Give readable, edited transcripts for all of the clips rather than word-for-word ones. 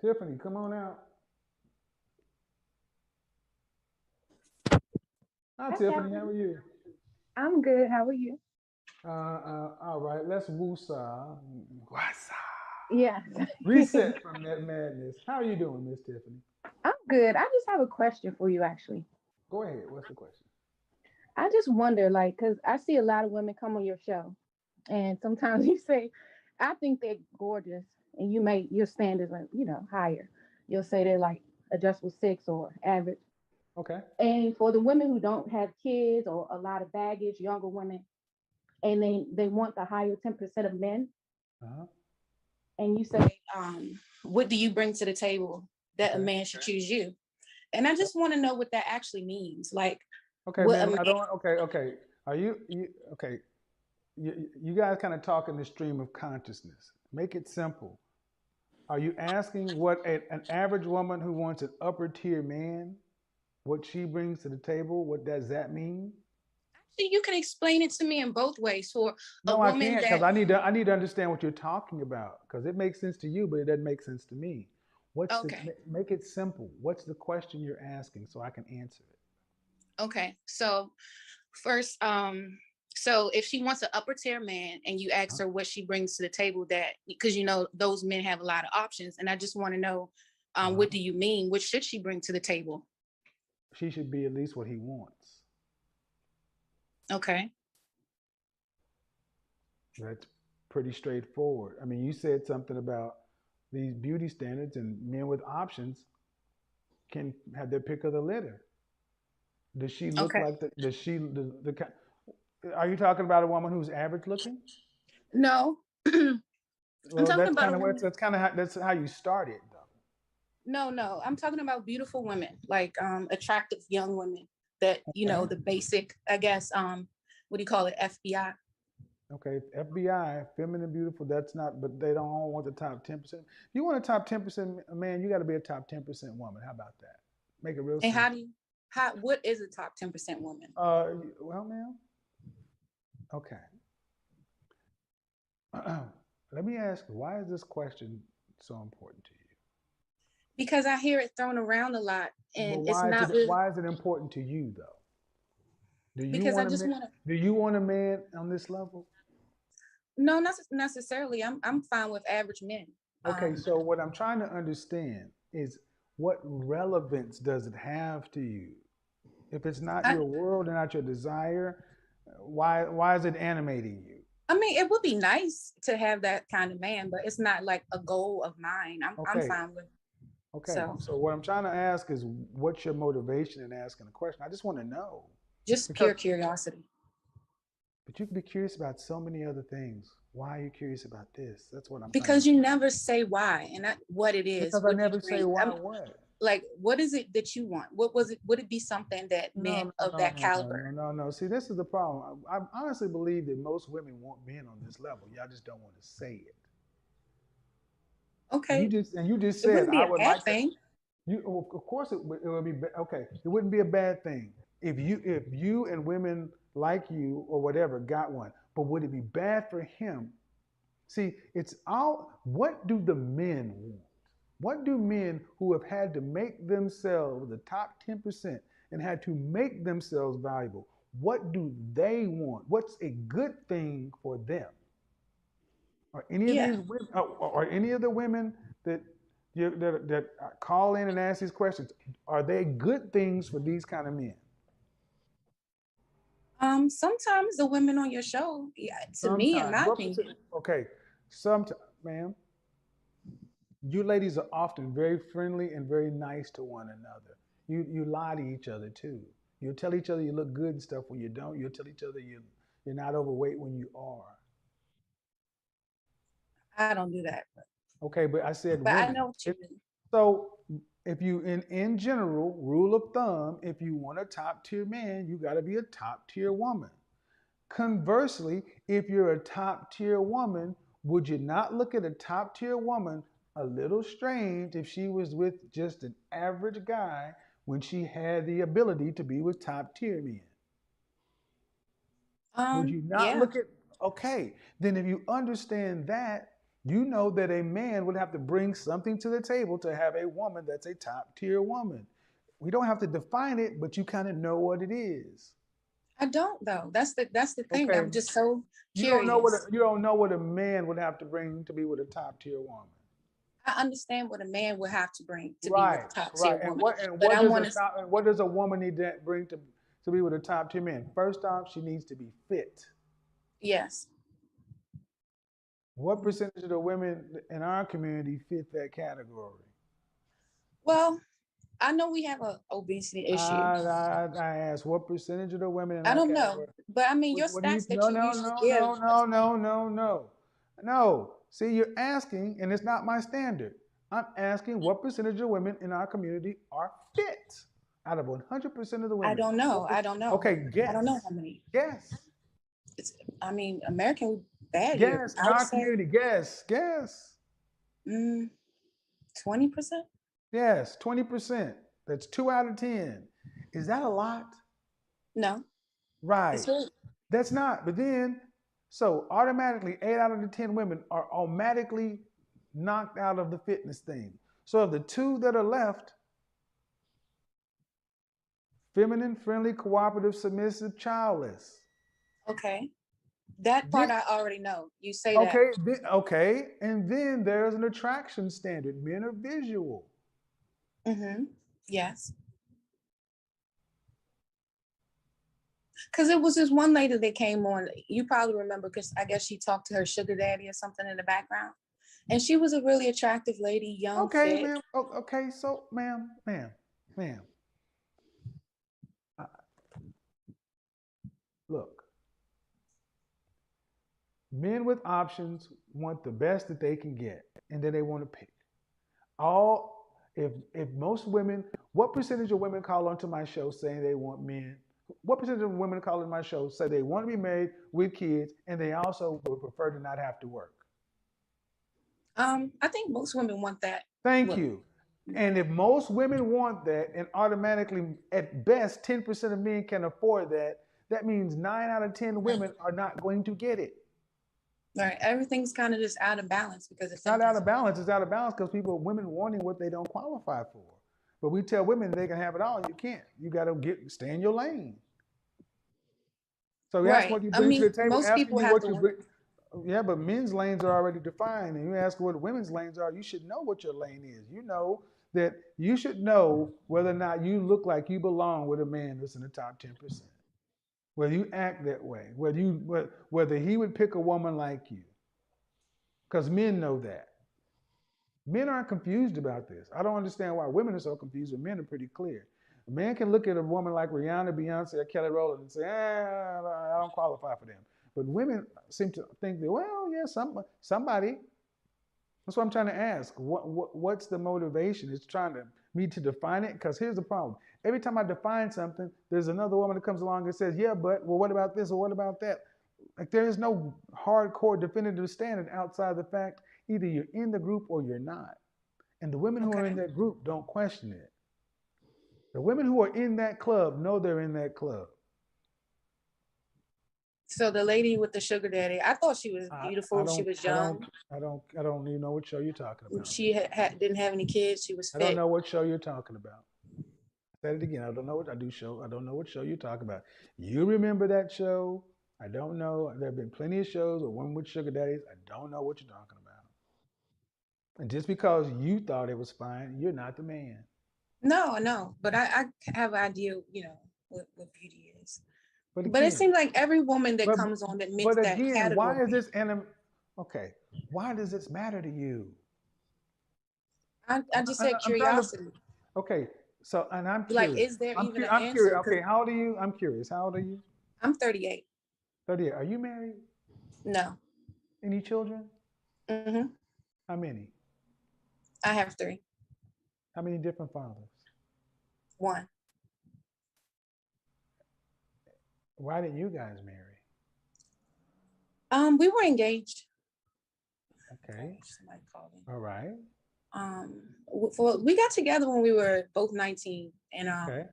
Tiffany, come on out. Hi, Hi, Tiffany. How Kevin. are you? I'm good. How are you? All right. Let's woosah. Wasa. Yes. Reset from that madness. How are you doing, Miss Tiffany? I'm good. I just have a question for you, actually. Go ahead. What's the question? I just wonder, like, because I see a lot of women come on your show, and sometimes you say, I think they're gorgeous, and you make your standards are, higher. You'll say they're like adjustable six or average. Okay. And for the women who don't have kids or a lot of baggage, younger women, and they want the higher 10% of men, Uh-huh. and you say, what do you bring to the table that a Okay. man should choose you? And I just want to know what that actually means. Like, Okay, what a ma'am. man. I don't. Okay. Okay. Are you okay? You guys kind of talk in the stream of consciousness. Make it simple. Are you asking what an average woman who wants an upper tier man, what she brings to the table? What does that mean? Actually, you can explain it to me in both ways. For a No, I woman can't because that, I need to understand what you're talking about because it makes sense to you, but it doesn't make sense to me. okay, Make it simple? What's the question you're asking so I can answer it? okay. So first, so if she wants an upper tier man, and you ask Huh? her what she brings to the table, that because those men have a lot of options, and I just want to know, what Uh-huh. do you mean? What should she bring to the table? She should be at least what he wants. Okay. That's pretty straightforward. I mean, you said something about these beauty standards and men with options can have their pick of the litter. Does she look Okay. like the? Does she Are you talking about a woman who's average looking? No, I'm Well, talking about a woman. that's how you started though. No, no, I'm talking about beautiful women, like attractive young women that Okay. the basic, I guess, what do you call it, FBI? Okay. FBI, feminine, beautiful. That's not, but they don't all want the top 10%. If you want a top 10% man, you got to be a top 10% woman. How about that? Make it real And how simple. do you how what is a top 10% woman? Well, ma'am. Okay. Let me ask you, why is this question so important to you? Because I hear it thrown around a lot, But and it's not really, why is it important to you though? Do you because I want a just man? want to. Do you want a man on this level? No, not necessarily. I'm fine with average men. Okay, Um, so what I'm trying to understand is what relevance does it have to you? If it's not I your world and not your desire, why is it animating you? I mean, it would be nice to have that kind of man, but it's not like a goal of mine. I'm Okay, fine with. okay. So So what I'm trying to ask is what's your motivation in asking the question? I just want to know just because pure curiosity. but you can be curious about so many other things. Why are you curious about this? That's what I'm trying to Because you understand. never say why and not what it is. Because I What do you never say bring? why what. Like, what is it that you want? What was it? Would it be something that No, men no, of no, that no, no, caliber? no, no, no. See, this is the problem. I honestly believe that most women want men on this level. Y'all just don't want to say it. Okay, And you just it said wouldn't be I a would bad like to. thing. You of course it would be okay. It wouldn't be a bad thing if you and women like you or whatever got one. But would it be bad for him? See, it's all what do the men want? What do men who have had to make themselves the top 10% and had to make themselves valuable, what do they want? What's a good thing for them? Are any of Yeah. these women, are any of the women that that call in and ask these questions, are they good things for these kind of men? Sometimes the women on your show, yeah, to me, in Sometimes. my opinion, Okay. Sometimes, ma'am, you ladies are often very friendly and very nice to one another. You lie to each other too. You'll tell each other you look good and stuff when you don't. You'll tell each other you're not overweight when you are. I don't do that. Okay, but I said But I women. know what you mean. So if you in general, rule of thumb, if you want a top tier man, you gotta be a top tier woman. Conversely, if you're a top tier woman, would you not look at a top tier woman a little strange if she was with just an average guy when she had the ability to be with top tier men? Would you not Yeah. look at, okay, then if you understand that, You know that a man would have to bring something to the table to have a woman that's a top tier woman. We don't have to define it, but you kind of know what it is. I don't though. That's the thing. Okay, I'm just so you don't know what curious. you don't know what a man would have to bring to be with a top tier woman. I understand what a man would have to bring to be with Right, a top right. tier And woman, what but what I does a want to. top and what does a woman need to bring to be with a top tier man? First off, she needs to be fit. Yes. What percentage of the women in our community fit that category? Well, I know we have a obesity issue. I asked what percentage of the women in I our don't know, category. but I mean your What do you? stats that No, you no, usually no, give. no, no, no, no, no, no. See, you're asking, and it's not my standard. I'm asking what percentage of women in our community are fit out of 100% of the I women. don't know. I don't know. Okay, I don't know guess, how many. guess, It's. I mean, American bad here. guess in I would our say community. Guess. 20%. Yes, 20%. That's 2 out of 10. Is that a lot? No, Right. it's really That's not. But then, so automatically, 8 out of the 10 women are automatically knocked out of the fitness thing. So of the two that are left, feminine, friendly, cooperative, submissive, childless. okay. That part Then, I already know. You say that. okay, and then there's an attraction standard. Men are visual. Mm-hmm. Yes. Because it was this one lady that came on. You probably remember because I guess she talked to her sugar daddy or something in the background. And she was a really attractive lady, young, Okay, fit. ma'am. Okay, so, ma'am. Uh, look, men with options want the best that they can get, and then they want to pick. All if most women, what percentage of women call onto my show saying they want men? What percentage of women call in my show say they want to be married with kids, and they also would prefer to not have to work? I think most women want that. Thank What? you. And if most women want that, and automatically, at best, 10% of men can afford that, that means 9 out of 10 women are not going to get it. Right. Everything's kind of just out of balance because of It's not out fitness. of balance. It's out of balance because women wanting what they don't qualify for. But we tell women they can have it all. You can't. You got to stay in your lane. So you ask Right. what you I bring to mean, the table, most asking people you have what to you work. bring. Yeah, but men's lanes are already defined, and you ask what women's lanes are. You should know what your lane is. You know that you should know whether or not you look like you belong with a man that's in the top 10%. Whether you act that way, whether he would pick a woman like you, because men know that. Men aren't confused about this. I don't understand why women are so confused, but men are pretty clear. A man can look at a woman like Rihanna, Beyonce, or Kelly Rowland and say, I don't qualify for them. But women seem to think that, well, yeah, somebody. That's what I'm trying to ask. What's the motivation? It's trying to me to define it. Because here's the problem: every time I define something, there's another woman that comes along and says, "Yeah, but well, what about this or what about that?" Like there is no hardcore definitive standard outside the fact either you're in the group or you're not. And the women who are in Okay. that group don't question it. The women who are in that club know they're in that club. So the lady with the sugar daddy, I thought she was I, I beautiful. She don't was I don't young. I don't even know what show you're talking about. She didn't have any kids. She was I don't fit. know what show you're talking about. Say it again. I don't know what I do show. I don't know what show you're talking about. You remember that show? I don't know. There have been plenty of shows with women with sugar daddies. I don't know what you're talking about. And just because you thought it was fine, you're not the man. No, no, but I have an idea, what beauty is. But But it again, seems like every woman that but comes on that meets but that again, why is category, this okay? Why does this matter to you? I just said I'm trying to. curiosity. Okay, so and I'm Like, curious. is there even an I'm curious. answer? Because Okay, how old are you? I'm curious. How old are you? I'm 38. 38. Are you married? No. Any children? Hmm. How many? I have three. How many different fathers? One. Why didn't you guys marry? We were engaged. Okay. Somebody called me. All right. Um, we got together when we were both 19, and Okay.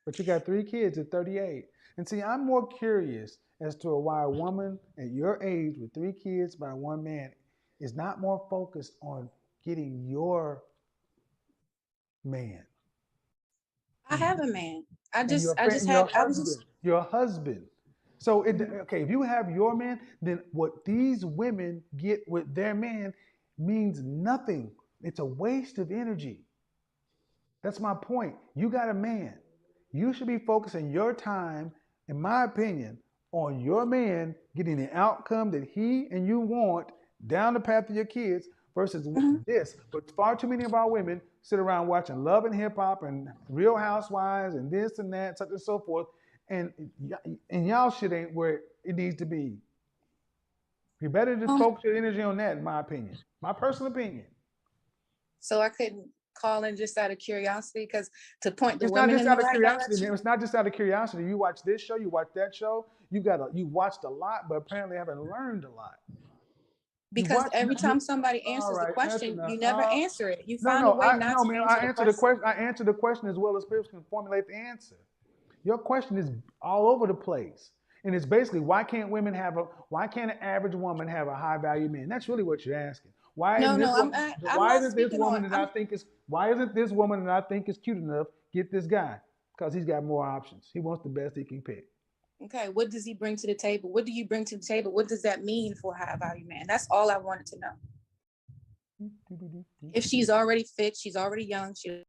But you got 3 kids at 38. And see, I'm more curious as to why a woman at your age with 3 kids by one man is not more focused on getting your man I have a man. I and just your I just friend, your had I was just husband, your husband. So it Mhm. okay, if you have your man, then what these women get with their man means nothing. It's a waste of energy. That's my point. You got a man. You should be focusing your time, in my opinion, on your man getting the outcome that he and you want down the path of your kids versus Mhm. this. But far too many of our women sit around watching Love and Hip Hop and Real Housewives and this and that, such and so forth, and and y'all shit ain't where it needs to be. You better just Um, focus your energy on that, in my opinion, my personal opinion. so I couldn't call in just out of curiosity because to point the It's not women just in the out of right curiosity, direction. man. It's not just out of curiosity. You watch this show, you watch that show. You watched a lot, but apparently haven't learned a lot. You Because watch every you. time somebody All answers the right, that's question, enough. you never answer it. You No, find a no, way not no, to man. answer the question. I answer the question as well as people can formulate the answer. Your question is all over the place, and it's basically why can't an average woman have a high value man? That's really what you're asking. Why No, isn't no, this woman? I'm not Why isn't this woman that I think is cute enough get this guy? Because he's got more options. He wants the best he can pick. okay. What does he bring to the table? What do you bring to the table? What does that mean for a high value man? That's all I wanted to know. If she's already fit, she's already young. She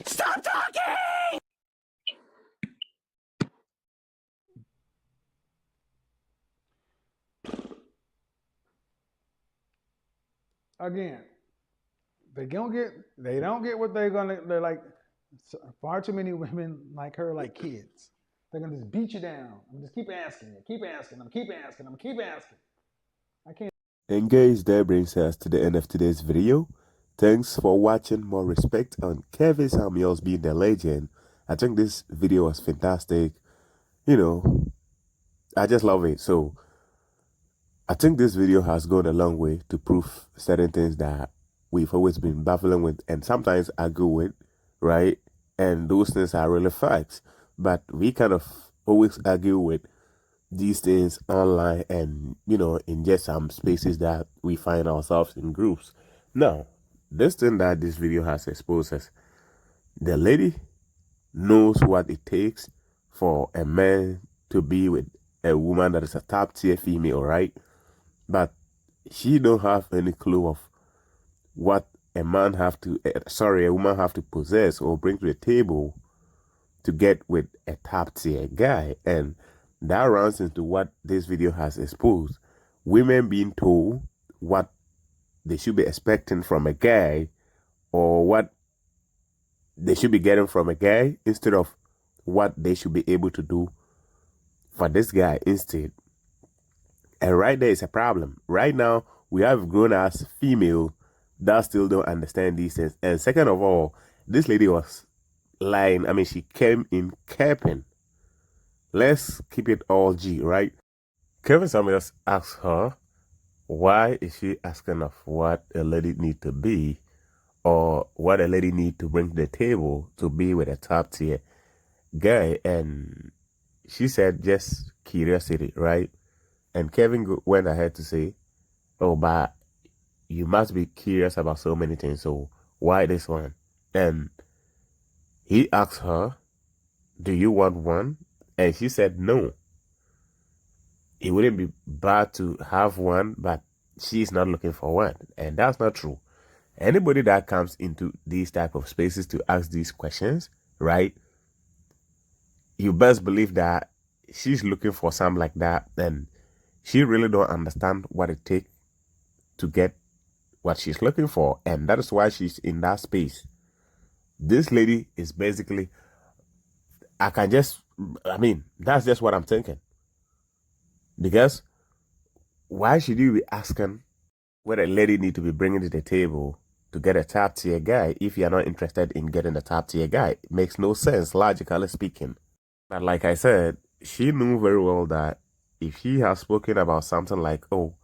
Stop talking! Again, they don't get what they're like. Far too many women like her like kids. They're gonna just beat you down and just keep asking you, keep asking them, keep asking them, keep asking. I can't. And guys, that brings us to the end of today's video. Thanks for watching. More respect on Kevin Samuels being the legend. I think this video was fantastic. You know, I just love it. So I think this video has gone a long way to prove certain things that we've always been battling with and sometimes argue with, right? And those things are really facts. But we kind of always argue with these things online and, in just some spaces that we find ourselves in groups. Now, this thing that this video has exposed us, the lady knows what it takes for a man to be with a woman that is a top tier female, right? But she don't have any clue of what a woman have to possess or bring to the table to get with a top tier guy. And that runs into what this video has exposed. Women being told what they should be expecting from a guy or what they should be getting from a guy instead of what they should be able to do for this guy instead. And right there is a problem. Right now, we have grown as female that still don't understand these things. And second of all, this lady was lying. I mean, she came in capping. Let's keep it all G, right? Kevin Samuels asked her, why is she asking of what a lady need to be or what a lady need to bring to the table to be with a top tier guy? And she said just curiosity, right? And Kevin went ahead to say, oh, but you must be curious about so many things. So why this one? And he asked her, do you want one? And she said no. It wouldn't be bad to have one, but she's not looking for one. And that's not true. Anybody that comes into these type of spaces to ask these questions, right? You best believe that she's looking for something like that, and she really don't understand what it takes to get what she's looking for, and that is why she's in that space. This lady is basically, I mean, that's just what I'm thinking. Because why should you be asking what a lady need to be bringing to the table to get a top tier guy if you're not interested in getting a top tier guy? It makes no sense, logically speaking. But like I said, she knew very well that if he has spoken about something like, oh,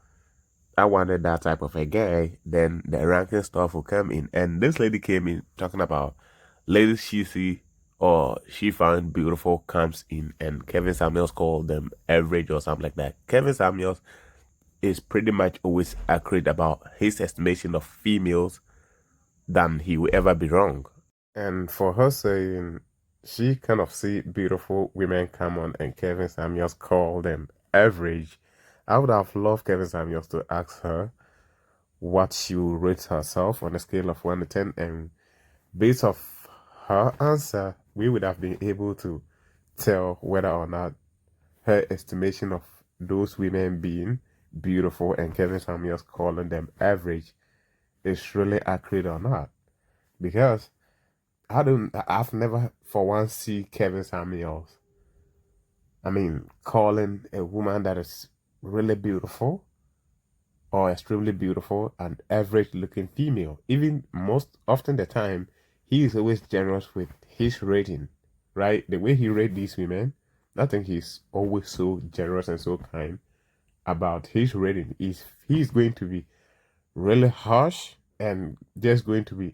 I wanted that type of a guy, then the ranking stuff will come in. And this lady came in talking about ladies she see or she found beautiful comes in, and Kevin Samuels called them average or something like that. Kevin Samuels is pretty much always accurate about his estimation of females than he will ever be wrong. And for her saying she kind of see beautiful women come on and Kevin Samuels call them average, I would have loved Kevin Samuels to ask her what she will rate herself on a scale of 1 to 10, and based off her answer, we would have been able to tell whether or not her estimation of those women being beautiful and Kevin Samuels calling them average is really accurate or not. Because I've never for once see Kevin Samuels, calling a woman that is really beautiful or extremely beautiful an average looking female. Even most often the time, he is always generous with his rating, right? The way he rates these women, I think he's always so generous and so kind about his rating. Is he's going to be really harsh and just going to be,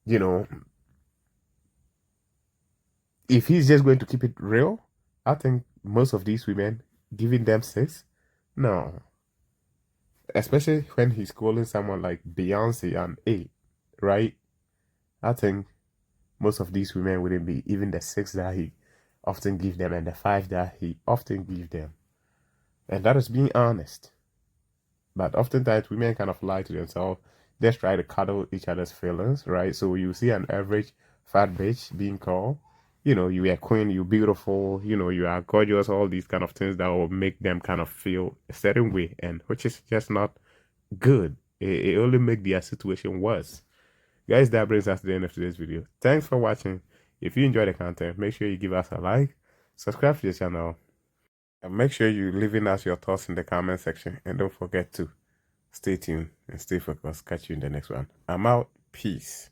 you know, if he's just going to keep it real, I think most of these women giving them 6, no. Especially when he's calling someone like Beyonce an 8, right? I think most of these women wouldn't be even the 6 that he often give them and the 5 that he often give them. And that is being honest. But oftentimes women kind of lie to themselves, just try to cuddle each other's feelings, right? So you see an average fat bitch being called, you are queen, you beautiful, you are gorgeous, all these kind of things that will make them kind of feel a certain way, and which is just not good. It only make their situation worse. Guys, that brings us to the end of today's video. Thanks for watching. If you enjoy the content, make sure you give us a like, subscribe to the channel, and make sure you leaving us your thoughts in the comment section. And don't forget to stay tuned and stay focused. Catch you in the next one. I'm out. Peace.